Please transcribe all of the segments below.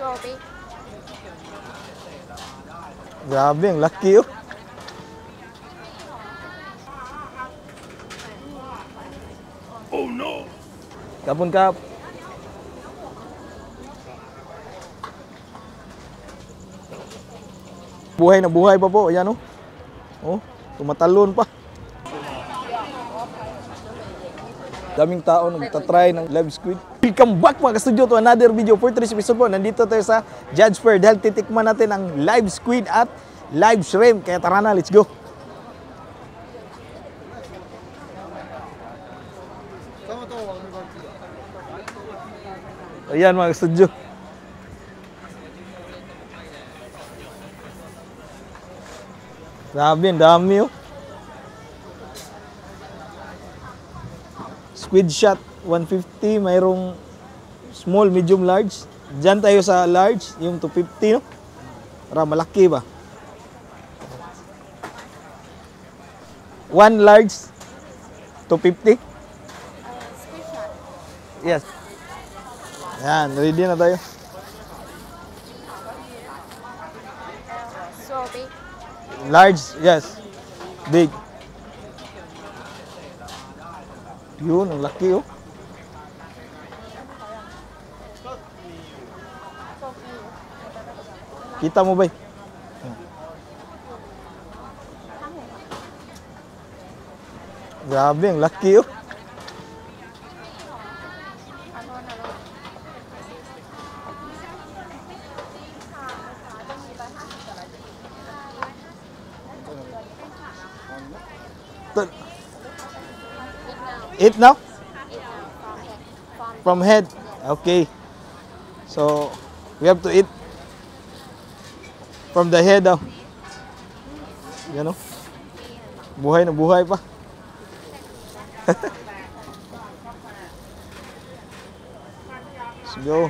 So big. Grabe, ang laki oh. Oh no! Kapon kap. Buhay na buhay pa po. Ayan oh. Oh, tumatalon pa. Daming tao nagtatry ng live squid. Welcome back mga ka-studio to another video. For today's episode po, nandito tayo sa Judge Fair dahil titikman natin ang live squid at live shrimp. Kaya tara na, let's go! Ayan mga ka-studio. Grabe, ang dami oh. Squid shot, 150. Mayroong small, medium, large. Diyan tayo sa large, yung 250 no? Para malaki ba? One large, 250. Squid shot. Yes. Yan, ready na tayo. So big. Large, yes. Big. Yun, ang laki oh. Kita mo ba? Grabe, ang laki oh. Eat now? From head. Okay. So, we have to eat from the head daw. Yan o. Buhay na buhay pa. Let's go.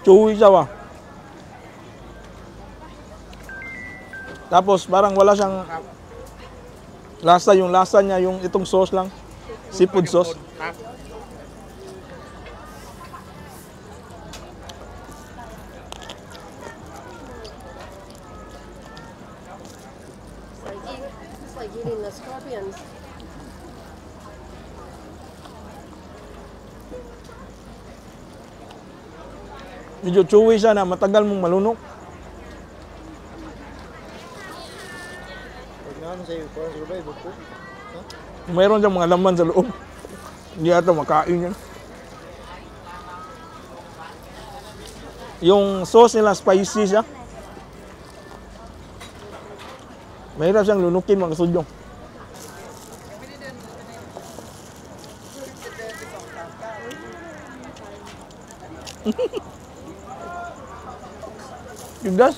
Chewy siya ba? Tapos parang wala siyang lasa, yung lasa niya yung itong sauce lang. Seafood sauce. It's like eating the scorpions. Medyo chewy siya na matagal mong malunok. Mayroon siyang mga laman sa loob. Hindi ata makain yan. Yung sauce nila spicy siya. Mahirap siyang lunukin mga kasudyong. It does.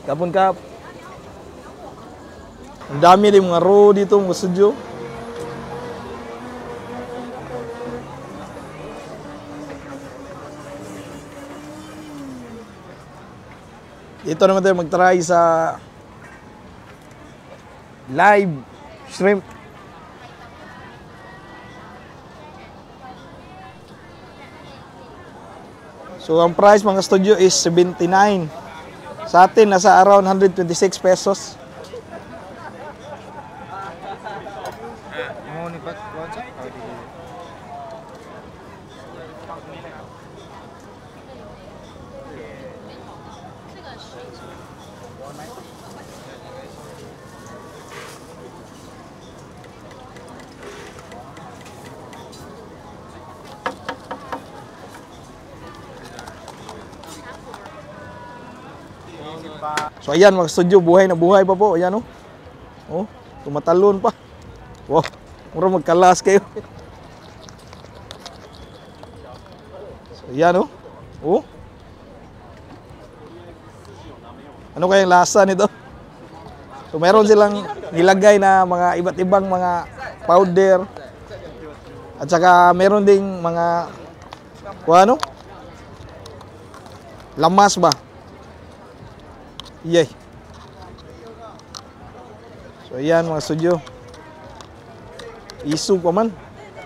Kapon kap. Ang dami rin mga raw dito mga studio. Dito naman tayo mag-try sa live shrimp. So ang price mga studio is 79. Sa atin nasa around 126 pesos. So ayan mga studio, buhay na buhay pa po. Ayan oh. Oh, tumatalon pa. Wow, mura magkalas kayo. So ayan oh. Oh. Ano kayang lasa nito? So meron silang nilagay na mga iba't ibang mga powder. At saka meron ding mga ano? Lamas ba? Yay. So ayan mga studio. Isu pa man.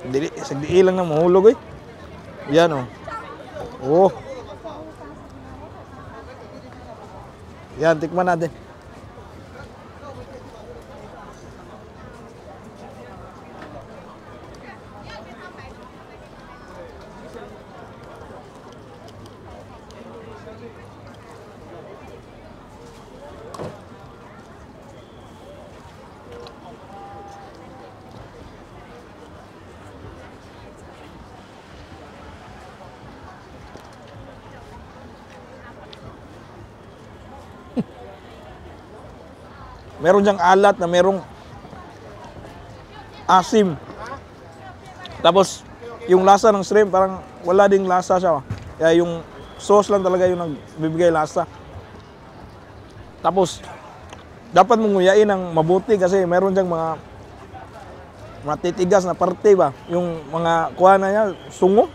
Dili, sagdi lang na mahulog eh. Ayan oh. Oh. Yan, tikman natin. Meron diyang alat na merong asim. Tapos, yung lasa ng shrimp, parang wala ding lasa siya. Kaya yung sauce lang talaga yung nagbibigay lasa. Tapos, dapat mong nguyain ng mabuti kasi meron diyang mga matitigas na parte ba. Yung mga kuha na niya, sungo.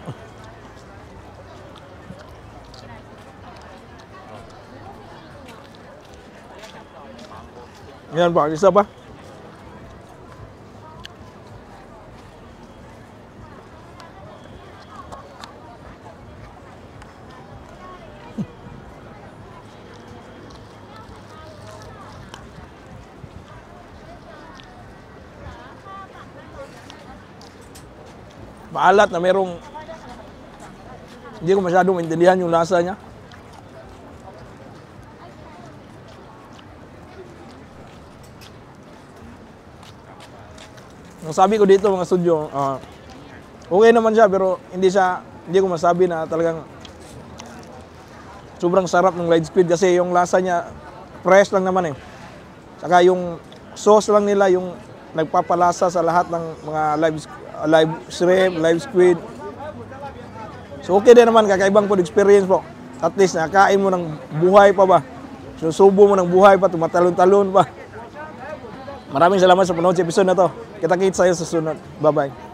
Yan pa, isa pa. Maalat na merong hindi ko masyadong maintindihan yung lasa niya. Ang sabi ko dito mga studio, okay naman siya pero hindi ko masabi na talagang sobrang sarap ng live squid kasi yung lasa niya fresh lang naman eh. Saka yung sauce lang nila yung nagpapalasa sa lahat ng mga live shrimp, live squid. So okay din naman, kakaibang food experience po. At least nakain mo ng buhay pa ba? Susubo mo ng buhay pa, tumatalon-talon pa. Maraming salamat sa panood sa episode na to. Kita-kits sa'yo sa sunod. Bye-bye.